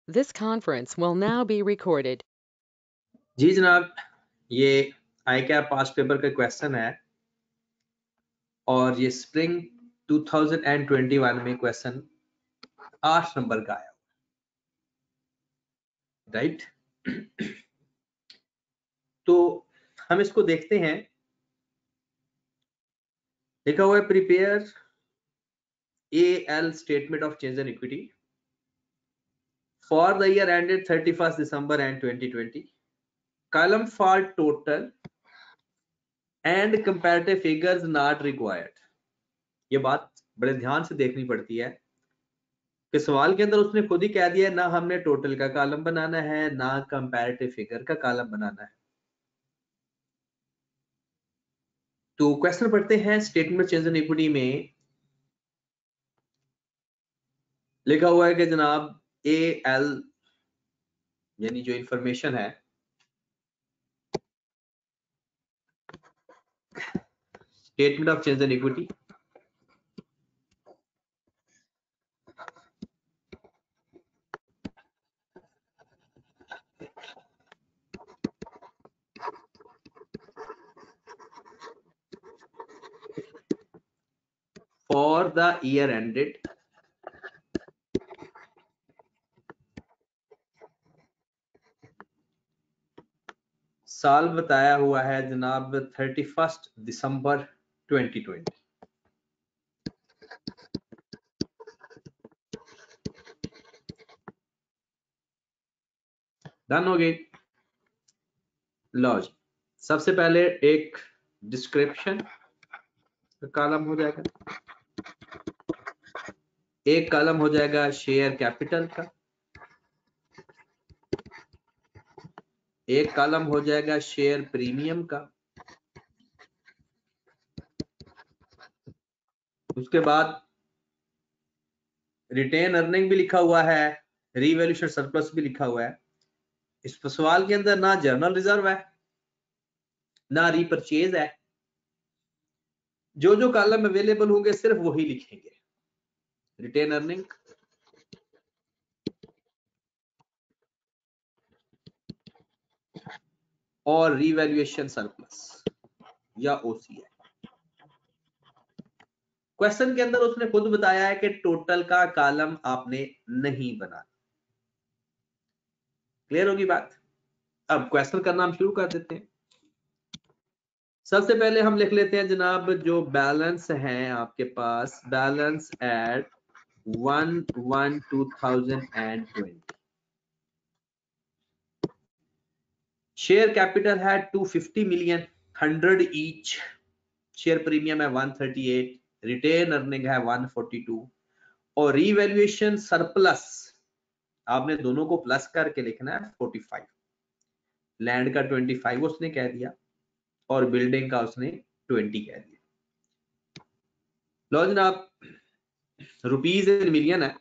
This conference will now be recorded. जी जनाब, ये आई cap past paper का क्वेश्चन है और ये स्प्रिंग 2021 में क्वेश्चन 8 नंबर का आया, राइट। तो हम इसको देखते हैं। लिखा हुआ है prepare AL statement of change in equity for the year ended 31 December and 2020, column for total and comparative figures not required. ये बात बड़े ध्यान से देखनी पड़ती है कि सवाल के अंदर उसने खुद ही कह दिया, ना हमने टोटल का कॉलम बनाना है ना कंपैरेटिव फिगर का कॉलम बनाना है। तो क्वेश्चन पढ़ते हैं। स्टेटमेंट चेंज इन इक्विटी में लिखा हुआ है कि जनाब AL यानी जो इंफॉर्मेशन है, statement of change in equity for the year ended साल बताया हुआ है जनाब 31 दिसंबर 2020। डन हो गई। लो जी, सबसे पहले एक डिस्क्रिप्शन कॉलम हो जाएगा, एक कॉलम हो जाएगा शेयर कैपिटल का, एक कॉलम हो जाएगा शेयर प्रीमियम का, उसके बाद रिटेन अर्निंग भी लिखा हुआ है, रीवैल्यूएशन सरप्लस भी लिखा हुआ है। इस सवाल के अंदर ना जर्नल रिजर्व है ना रीपरचेज है। जो जो कॉलम अवेलेबल होंगे सिर्फ वही लिखेंगे। रिटेन अर्निंग, और रीवैल्यूएशन सरप्लस या OCI। क्वेश्चन के अंदर उसने खुद बताया है कि टोटल का कॉलम आपने नहीं बनाना। क्लियर होगी बात। अब क्वेश्चन करना हम शुरू कर देते हैं। सबसे पहले हम लिख लेते हैं जनाब, जो बैलेंस है आपके पास, बैलेंस एट 1/1/2020। शेयर कैपिटल है 250 मिलियन, 100 ईच। शेयर प्रीमियम है 138, रिटेन अर्निंग है 142 और रीवैल्यूएशन सरप्लस आपने दोनों को प्लस करके लिखना है 45। लैंड का 25 उसने कह दिया और बिल्डिंग का उसने 20 कह दिया। लो जनाब, रुपीज इन मिलियन है,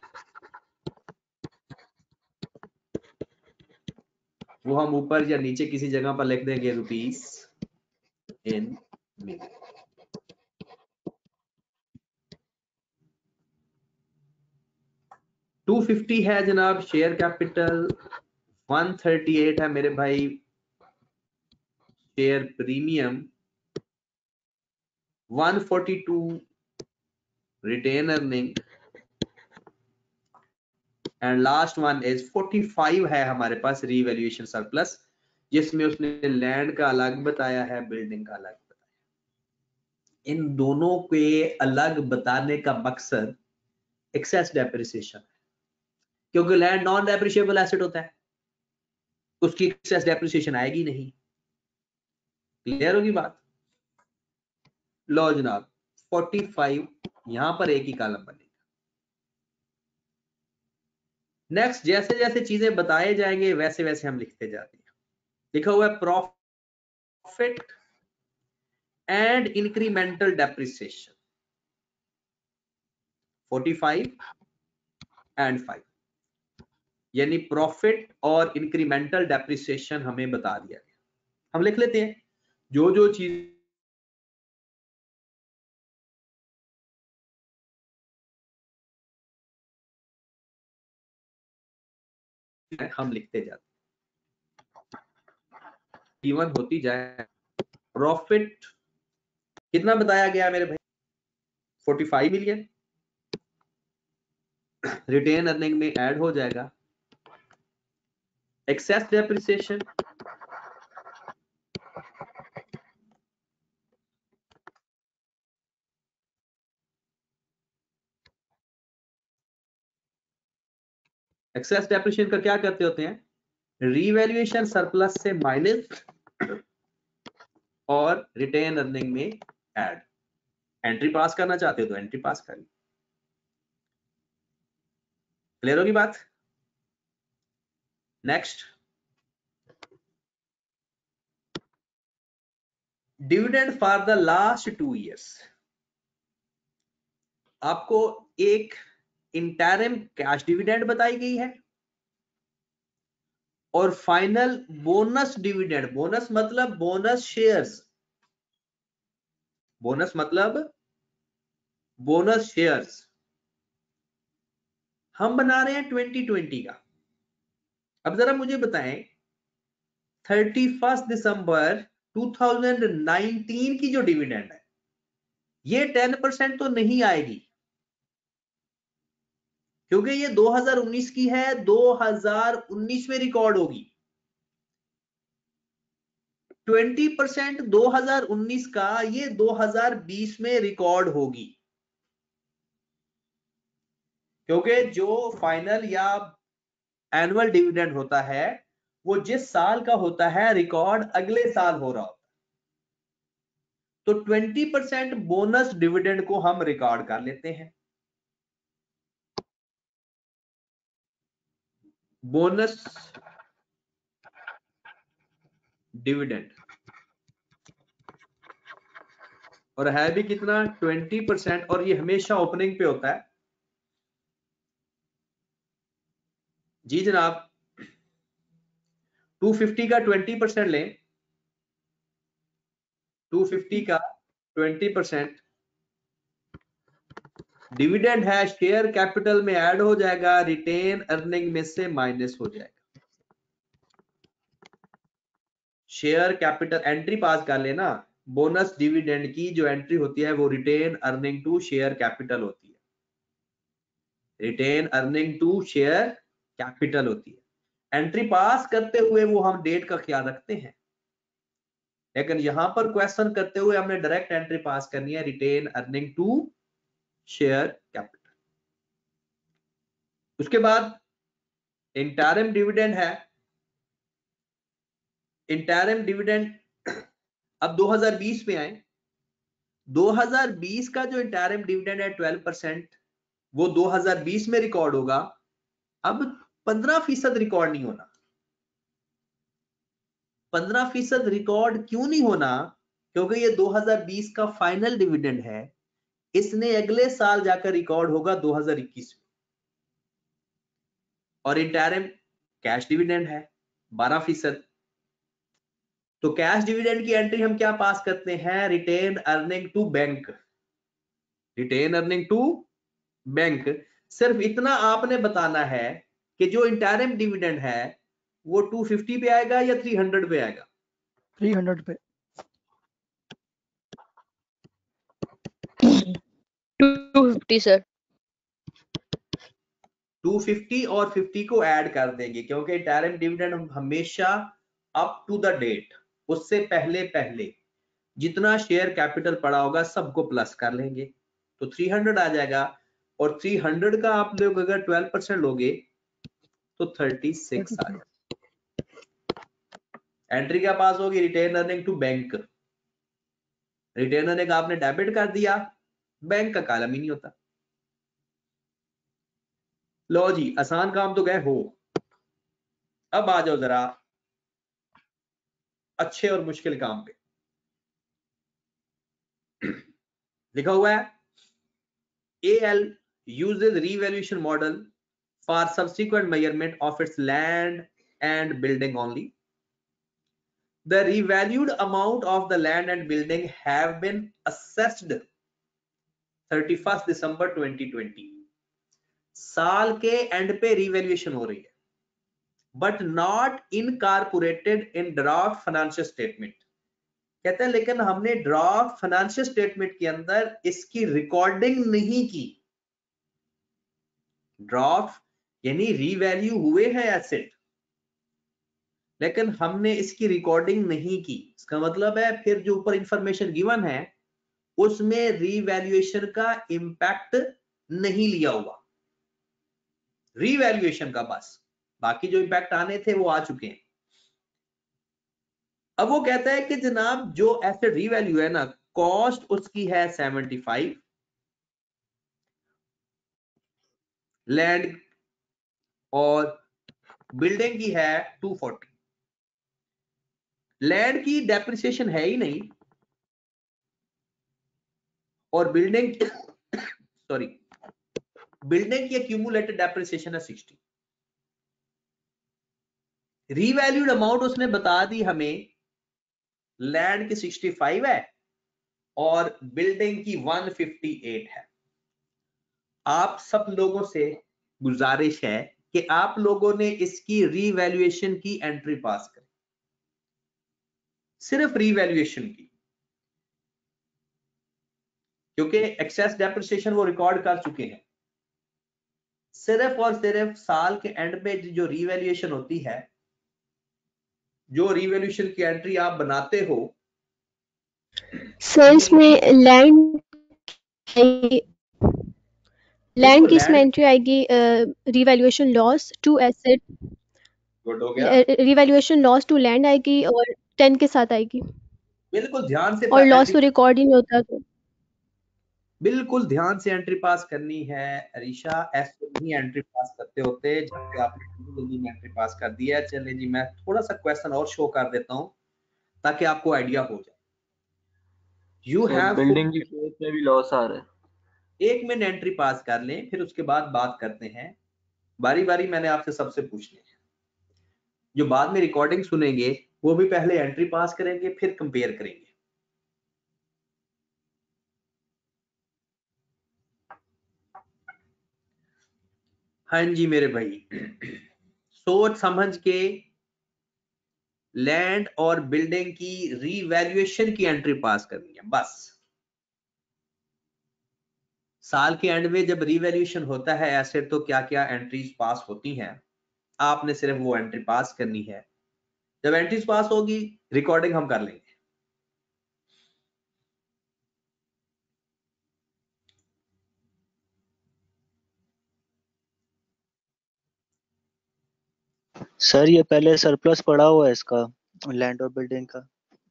वो हम ऊपर या नीचे किसी जगह पर लिख देंगे रुपीज इन मिलियन। $250 है जनाब शेयर कैपिटल, 138 है मेरे भाई share premium, 142 retain earning and last one is 45 है हमारे पास रीवैल्यूएशन सरप्लस, जिसमें उसने लैंड का अलग बताया है, बिल्डिंग का अलग बताया। इन दोनों के अलग बताने का मकसद एक्सेस डेप्रिसिएशन है, क्योंकि लैंड नॉन डेप्रिशिएबल एसेट होता है, उसकी एक्सेस डेप्रिसिएशन आएगी नहीं। क्लियर होगी बात। लो जनाब, 45 यहां पर एक ही कॉलम बनेगा। नेक्स्ट जैसे जैसे चीजें बताए जाएंगे वैसे वैसे हम लिखते जाते हैं। लिखा हुआ है profit and incremental depreciation 45 and 5, यानी प्रॉफिट और इंक्रीमेंटल डेप्रिसिएशन हमें बता दिया गया। हम लिख लेते हैं जो जो चीज हम लिखते जाते, इवन होती जाए। प्रॉफिट कितना बताया गया मेरे भाई? 45 मिलियन। रिटेन अर्निंग में ऐड हो जाएगा एक्सेस डेप्रिसिएशन, एक्सेस डेप्रिसिएशन का क्या करते होते हैं? रीवैल्यूएशन सरप्लस से माइनस और रिटेन अर्निंग में ऐड। एंट्री पास करना चाहते हो तो एंट्री पास कर ली। क्लियर होगी बात? Next, dividend for the last 2 years। आपको एक इंटरिम कैश डिविडेंड बताई गई है और फाइनल बोनस डिविडेंड। बोनस मतलब बोनस शेयर्स, बोनस मतलब बोनस शेयर्स हम बना रहे हैं 2020 का। अब जरा मुझे बताएं 31 दिसंबर 2019 की जो डिविडेंड है ये 10% तो नहीं आएगी, क्योंकि ये 2019 की है, 2019 में रिकॉर्ड होगी। 20% 2019 का ये 2020 में रिकॉर्ड होगी, क्योंकि जो फाइनल या एनुअल डिविडेंड होता है वो जिस साल का होता है रिकॉर्ड अगले साल हो रहा होता है। तो 20% बोनस डिविडेंड को हम रिकॉर्ड कर लेते हैं। बोनस डिविडेंड और है भी कितना? 20%, और ये हमेशा ओपनिंग पे होता है। जी जनाब, 250 का 20% लें, 250 का 20% डिविडेंड है, शेयर कैपिटल में ऐड हो जाएगा, रिटेन अर्निंग में से माइनस हो जाएगा। शेयर कैपिटल एंट्री पास कर लेना। बोनस डिविडेंड की जो एंट्री होती है वो retain earning to share capital होती है, retain earning to share capital होती है। एंट्री पास करते हुए वो हम डेट का ख्याल रखते हैं, लेकिन यहां पर क्वेश्चन करते हुए हमने डायरेक्ट एंट्री पास करनी है, retain earning to share capital. उसके बाद इंटरिम डिविडेंड है। इंटरिम डिविडेंड अब 2020 में आए, 2020 का जो इंटरिम डिविडेंड है 12%, वो 2020 में रिकॉर्ड होगा। अब 15% रिकॉर्ड नहीं होना। 15% रिकॉर्ड क्यों नहीं होना? क्योंकि ये 2020 का फाइनल डिविडेंड है, इसने अगले साल जाकर रिकॉर्ड होगा 2021 में। और इंटरिम कैश डिविडेंड है 12%। तो कैश डिविडेंड की एंट्री हम क्या पास करते हैं? Retain earning to bank, retain earning to bank. सिर्फ इतना आपने बताना है कि जो इंटरिम डिविडेंड है वो 250 पे आएगा या 300 पे आएगा? 300 पे। 250 सर। 250 और 50 को ऐड कर देंगे, क्योंकि इंटरिम डिविडेंड हम हमेशा अप टू द डेट, उससे पहले पहले जितना शेयर कैपिटल पड़ा होगा सबको प्लस कर लेंगे, तो 300 आ जाएगा। और 300 का आप लोग अगर 12% लोगे तो 36 आ जाएगा। एंट्री क्या पास होगी? Retain earning to bank. Retain earning आपने डेबिट कर दिया, बैंक का कॉलम ही नहीं होता। लो जी, आसान काम तो गए हो। अब आ जाओ जरा अच्छे और मुश्किल काम पे। लिखा हुआ है AL uses revaluation model for subsequent measurement of its land and building only. The revalued amount of the land and building have been assessed 31 December 2020। साल के एंड पे रिवैल्यूएशन हो रही है, but not incorporated in draft financial statement. कहते हैं लेकिन हमने ड्राफ्ट फाइनेंशियल स्टेटमेंट के अंदर इसकी रिकॉर्डिंग नहीं की। ड्राफ्ट यानी रीवैल्यू हुए हैं एसेट, लेकिन हमने इसकी रिकॉर्डिंग नहीं की। इसका मतलब है फिर जो ऊपर इंफॉर्मेशन गिवन है उसमें रीवैल्यूएशन का इंपैक्ट नहीं लिया हुआ, रीवैल्यूएशन का बस, बाकी जो इंपैक्ट आने थे वो आ चुके हैं। अब वो कहता है कि जनाब जो एसेट रीवैल्यू है ना, कॉस्ट उसकी है 75, लैंड और बिल्डिंग की है 240। लैंड की डेप्रिसिएशन है ही नहीं और बिल्डिंग सॉरी बिल्डिंग की एक्यूमुलेटेड डेप्रिसिएशन है 60। रीवैल्यूड अमाउंट उसने बता दी हमें, लैंड की 65 है और बिल्डिंग की 158 है। आप सब लोगों से गुजारिश है कि आप लोगों ने इसकी रीवैल्यूएशन की एंट्री पास करें, सिर्फ रीवैल्यूएशन की, क्योंकि एक्सेस डेप्रिसिएशन वो रिकॉर्ड कर चुके हैं। सिर्फ और सिर्फ साल के एंड पे जो रीवैल्यूएशन होती है, जो रीवैल्यूएशन की एंट्री आप बनाते हो, सर इसमें लैंड की इसमें लैंड एंट्री आएगी revaluation loss to asset, good हो गया, रिवैल्यूएशन लॉस टू लैंड आएगी और 10 के साथ आएगी बिल्कुल ध्यान से और लॉस एंट्री, तो रिकॉर्ड ही नहीं होता। तो बिल्कुल ध्यान से एंट्री पास करनी है अरीशा, ऐसे नहीं एंट्री पास करते होते, जबकि आपने जल्दी में एंट्री पास कर दिया है। चलिए जी, मैं थोड़ा सा क्वेश्चन और शो कर देता हूं ताकि आपको आइडिया हो जाए। यू हैव बिल्डिंग की केस में भी लॉस आ रहा है। एक मिनट एंट्री पास कर लें, फिर उसके बाद बात करते हैं। बारी बारी मैंने आपसे सबसे पूछने हैं, जो बाद में रिकॉर्डिंग सुनेंगे वो भी पहले एंट्री पास करेंगे फिर कंपेयर करेंगे। हाँ जी मेरे भाई, सोच समझ के लैंड और बिल्डिंग की रीवैल्यूएशन की एंट्री पास करनी है बस। साल के एंड में जब रीवैल्यूएशन होता है एसेट, तो क्या क्या एंट्रीज पास होती हैं, आपने सिर्फ वो एंट्री पास करनी है। जब एंट्रीज पास होगी रिकॉर्डिंग हम कर लेंगे। सर ये पहले सरप्लस पड़ा हुआ है इसका, लैंड और बिल्डिंग का।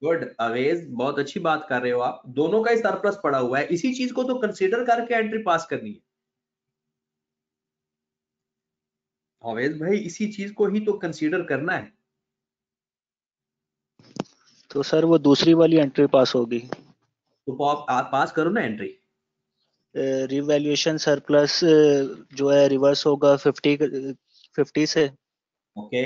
गुड अवेज, बहुत अच्छी बात कर रहे हो आप, दोनों का ही सरप्लस पड़ा हुआ है, इसी चीज को तो कंसीडर करके एंट्री पास करनी है। अवेज भाई, इसी चीज को ही तो कंसीडर करना है। तो सर वो दूसरी वाली एंट्री पास होगी, तो आप पास करो ना एंट्री। रिवैल्यूएशन सरप्लस जो है रिवर्स होगा 50 से। ओके,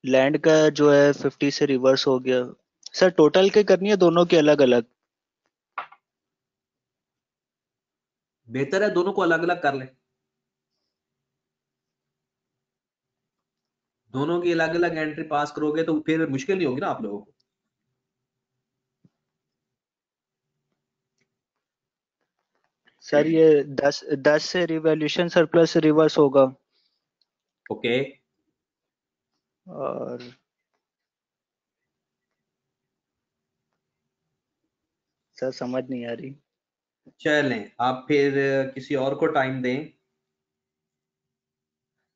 लैंड का जो है 50 से रिवर्स हो गया। सर टोटल के करनी है दोनों की अलग अलग? बेहतर है दोनों को अलग अलग कर लें, दोनों की अलग अलग एंट्री पास करोगे तो फिर मुश्किल नहीं होगी ना आप लोगों को। सर ये 10 से रिवैल्यूएशन सरप्लस रिवर्स होगा ओके, और सर समझ नहीं आ रही। चलें आप फिर किसी और को टाइम दें।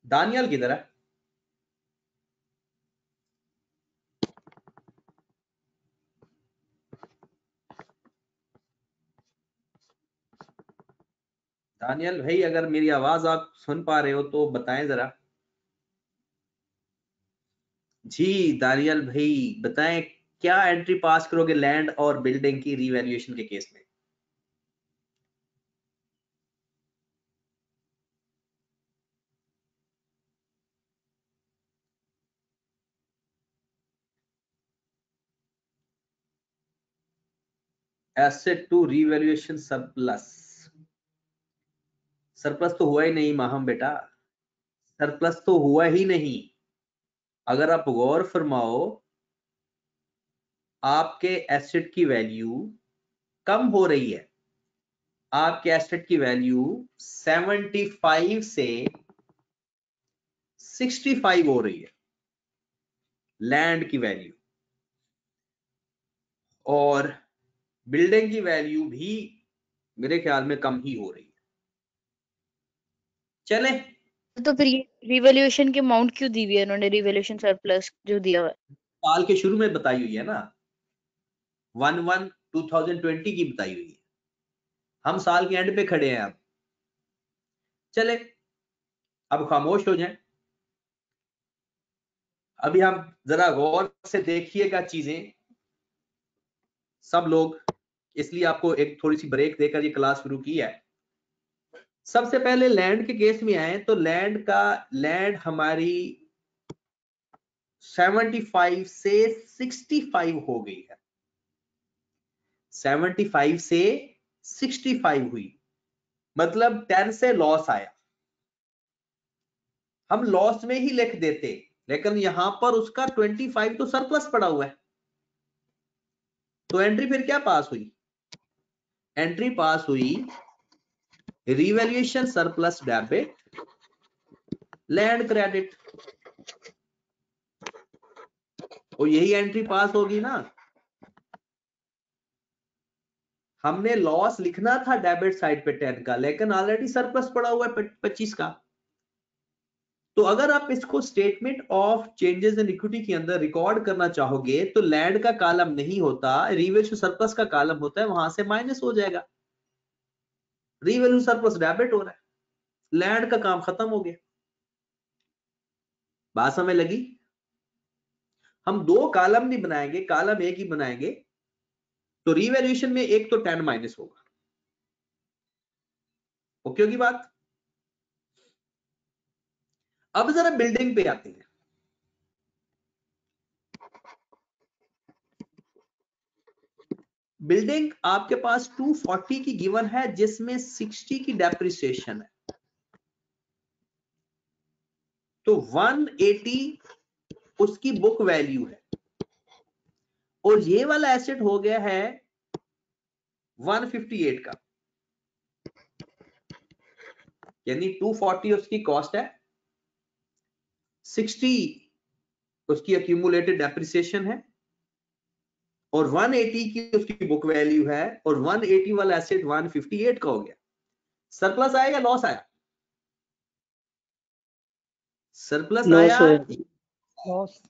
दानियल किधर है? दानियल भाई, अगर मेरी आवाज आप सुन पा रहे हो तो बताएं जरा। जी दानियल भाई बताएं, क्या एंट्री पास करोगे लैंड और बिल्डिंग की रीवैल्यूएशन के केस में? Asset to revaluation surplus surplus तो हुआ ही नहीं माहम बेटा, सरप्लस तो हुआ ही नहीं। अगर आप गौर फरमाओ, आपके एसेट की वैल्यू कम हो रही है, आपके एसेट की वैल्यू 75 से 65 हो रही है लैंड की वैल्यू, और बिल्डिंग की वैल्यू भी मेरे ख्याल में कम ही हो रही है। चले, तो फिर ये रिवैल्यूएशन की अमाउंट क्यों दी हुई है उन्होंने, रिवैल्यूएशन सरप्लस जो दिया हुआ है? साल के शुरू में बताई हुई है ना, 1/1/2020 की बताई हुई है, हम साल के एंड पे खड़े हैं। अब चले, अब खामोश हो जाएं, अभी हम जरा गौर से देखिएगा चीजें सब लोग, इसलिए आपको एक थोड़ी सी ब्रेक देकर ये क्लास शुरू की है। सबसे पहले लैंड के केस में आए तो लैंड हमारी 75 से 65 हो गई है, 75 से 65 हुई, मतलब 10 से लॉस आया। हम लॉस में ही लिख देते, लेकिन यहां पर उसका 25 तो सरप्लस पड़ा हुआ है, तो एंट्री फिर क्या पास हुई? एंट्री पास हुई revaluation surplus debit land credit, और यही एंट्री पास होगी ना। हमने लॉस लिखना था डेबिट साइड पे 10 का, लेकिन ऑलरेडी सरप्लस पड़ा हुआ है 25 का। तो अगर आप इसको statement of changes in equity के अंदर रिकॉर्ड करना चाहोगे तो लैंड का कॉलम नहीं होता, रिवैल्यूएशन सरप्लस का कॉलम होता है, वहां से माइनस हो जाएगा। रिवैल्यूएशन सरप्लस डेबिट हो रहा है, लैंड का काम खत्म हो गया। बात समझ लगी? हम दो कॉलम नहीं बनाएंगे, कॉलम एक ही बनाएंगे, तो रिवैल्यूएशन में एक तो 10 माइनस होगा। ओके होगी बात? अब जरा बिल्डिंग पे आते हैं। बिल्डिंग आपके पास 240 की गिवन है, जिसमें 60 की डेप्रिसिएशन है, तो 180 उसकी बुक वैल्यू है, और ये वाला एसेट हो गया है 158 का, यानी 240 उसकी कॉस्ट है, 60 उसकी एक्यूमुलेटेड डेप्रिसिएशन है, और 180 की उसकी बुक वैल्यू है, और 180 वाला एसेट 158 का हो गया। सरप्लस आया या लॉस आया? सरप्लस आया, लॉस।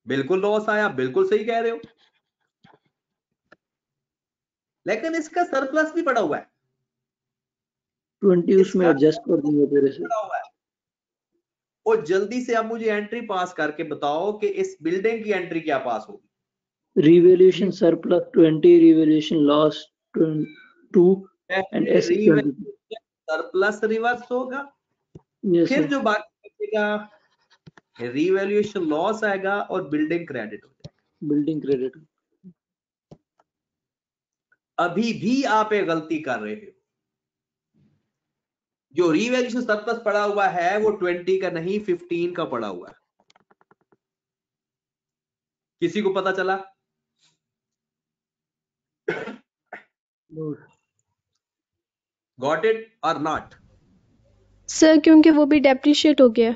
बिल्कुल लॉस आया, बिल्कुल सही कह रहे हो, लेकिन इसका सरप्लस भी पड़ा हुआ है, 20 उसमें एडजस्ट कर देंगे तेरे से। पड़ा हुआ है। और जल्दी से अब मुझे एंट्री पास करके बताओ कि इस बिल्डिंग की एंट्री क्या पास होगी? Revaluation surplus 20, revaluation loss 2 and asset 20। Surplus reverse होगा, यस फिर सर। जो बाकी बचेगा रिवैल्यूएशन लॉस आएगा और बिल्डिंग क्रेडिट हो जाएगा। Building credit. अभी भी आप एक गलती कर रहे हो, जो रिवैल्यूएशन सरप्लस पड़ा हुआ है वो 20 का नहीं 15 का पड़ा हुआ है। किसी को पता चला? गॉट इट और नॉट? सर क्योंकि वो भी डेप्रिशिएट हो गया।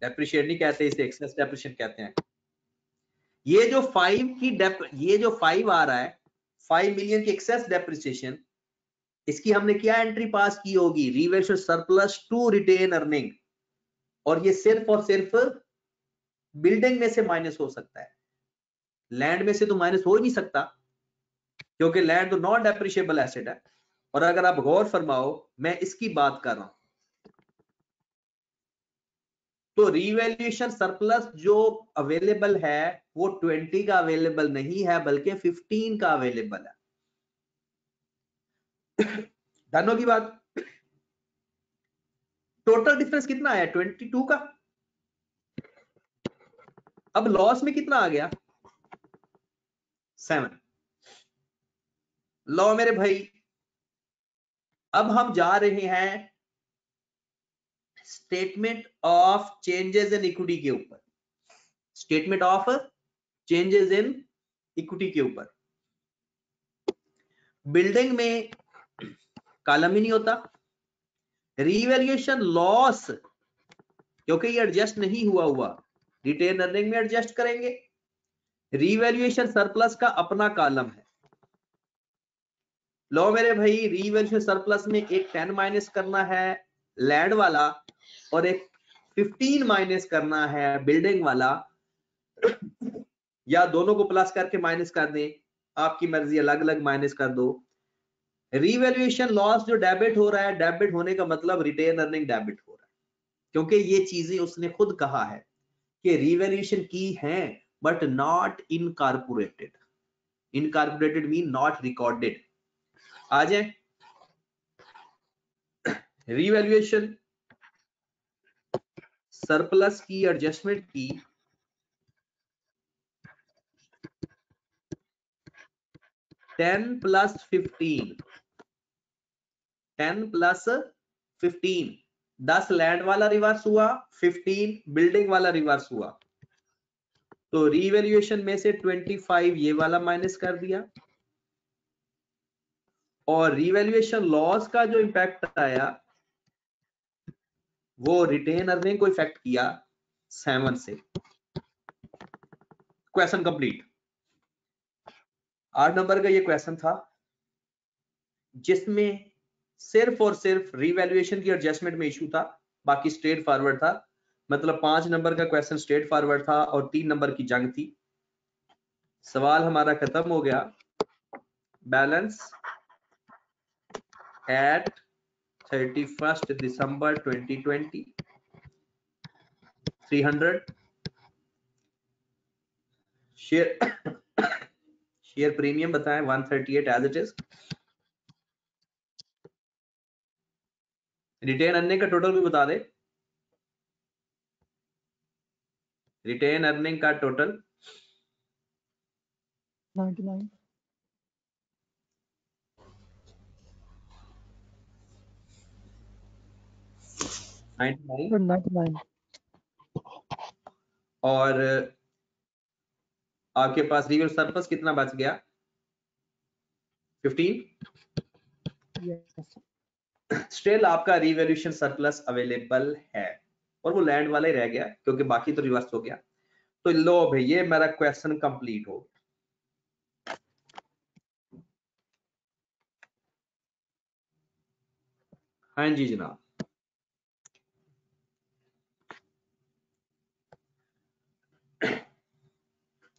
डेप्रिशिएट नहीं कहते इसे, एक्सेस डेप्रिशिएट कहते हैं। ये जो 5 आ रहा है, 5 मिलियन की एक्सेस डेप्रिसिएशन, इसकी हमने क्या एंट्री पास की होगी? Revaluation surplus to retain earning, और ये सिर्फ और सिर्फ बिल्डिंग में से माइनस हो सकता है, लैंड में से तो माइनस हो ही नहीं सकता, क्योंकि लैंड तो नॉन डेप्रिशिएबल एसेट है। और अगर आप गौर फरमाओ, मैं इसकी बात कर रहा हूं, तो रिवैल्यूएशन सरप्लस जो अवेलेबल है वो 20 का अवेलेबल नहीं है, बल्कि 15 का अवेलेबल है। डन होगी बात? टोटल डिफरेंस कितना आया? 22 का। अब लॉस में कितना आ गया? 7। लो मेरे भाई, अब हम जा रहे हैं statement of changes in equity के ऊपर, statement of changes in equity के ऊपर। बिल्डिंग में कॉलम ही नहीं होता, रीवैल्यूएशन लॉस क्योंकि ये एडजस्ट नहीं हुआ, रिटेन अर्निंग में एडजस्ट करेंगे। रीवैल्यूएशन सरप्लस का अपना कॉलम है। लो मेरे भाई, रीवैल्यूएशन सरप्लस में एक 10 माइनस करना है लैंड वाला और एक 15 माइनस करना है बिल्डिंग वाला, या दोनों को प्लस करके माइनस कर दें, आपकी मर्जी, अलग अलग माइनस कर दो। रीवैल्यूएशन लॉस जो डेबिट हो रहा है, डेबिट होने का मतलब रिटेन अर्निंग डेबिट हो रहा है, क्योंकि ये चीजें उसने खुद कहा है कि रीवैल्यूएशन की हैं but not incorporated. Incorporated mean not recorded. आ जाए रीवैल्यूएशन सरप्लस की एडजस्टमेंट की 10 + 15, 10 + 15, 10 लैंड वाला रिवर्स हुआ, 15 बिल्डिंग वाला रिवर्स हुआ। तो रीवैल्यूएशन में से 25 ये वाला माइनस कर दिया, और रीवैल्यूएशन लॉस का जो इंपैक्ट आया वो रिटेन अर्निंग को इफेक्ट किया 7 से। Question complete. 8 नंबर का ये क्वेश्चन था जिसमें सिर्फ और सिर्फ रीवैल्यूएशन की एडजस्टमेंट में इशू था, बाकी स्ट्रेट फॉरवर्ड था। मतलब 5 नंबर का क्वेश्चन स्ट्रेट फॉरवर्ड था और 3 नंबर की जंग थी। सवाल हमारा खत्म हो गया। बैलेंस एट 31 दिसंबर 2020 300, शेयर प्रीमियम बताएं 138 as it is. Retain earning का टोटल भी बता दे, रिटेन अर्निंग का टोटल 99 99 और आपके पास रियल सरप्लस कितना बच गया? 15। यस स्टिल आपका रिवैल्यूएशन सरप्लस अवेलेबल है और वो लैंड वाला ही रह गया क्योंकि बाकी तो रिवर्स हो गया। तो लो भाई, ये मेरा क्वेश्चन कंप्लीट हो गया। हाँ जी जनाब,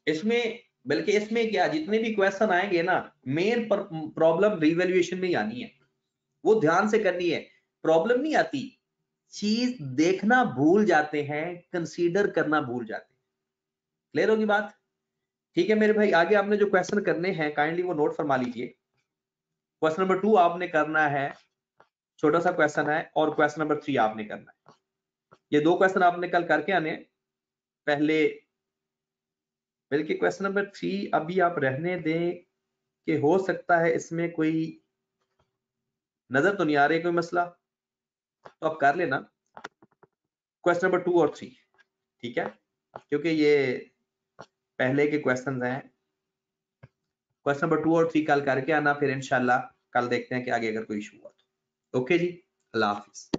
इसमें बल्कि इसमें क्या, जितने भी क्वेश्चन आएंगे ना, मेन प्रॉब्लम रिवैल्यूएशन में ही आनी है, वो ध्यान से करनी है। प्रॉब्लम नहीं आती, चीज देखना भूल जाते हैं, कंसीडर करना भूल जाते हैं। क्लियर होगी बात? ठीक है मेरे भाई, आगे आपने जो क्वेश्चन करने हैं काइंडली वो नोट फरमा लीजिए। क्वेश्चन नंबर 2 आपने करना है, छोटा सा क्वेश्चन है, और क्वेश्चन नंबर 3 आपने करना है। ये 2 क्वेश्चन आपने कल करके आने हैं। पहले बल्कि क्वेश्चन नंबर 3 अभी आप रहने दें कि हो सकता है इसमें कोई नजर तो नहीं आ रही कोई मसला, तो आप कर लेना क्वेश्चन नंबर 2 और 3, ठीक है, क्योंकि ये पहले के क्वेश्चन हैं। क्वेश्चन नंबर 2 और 3 कल करके आना, फिर इंशाल्लाह कल देखते हैं कि आगे अगर कोई इशू हुआ तो। ओके जी, अल्लाह हाफिज।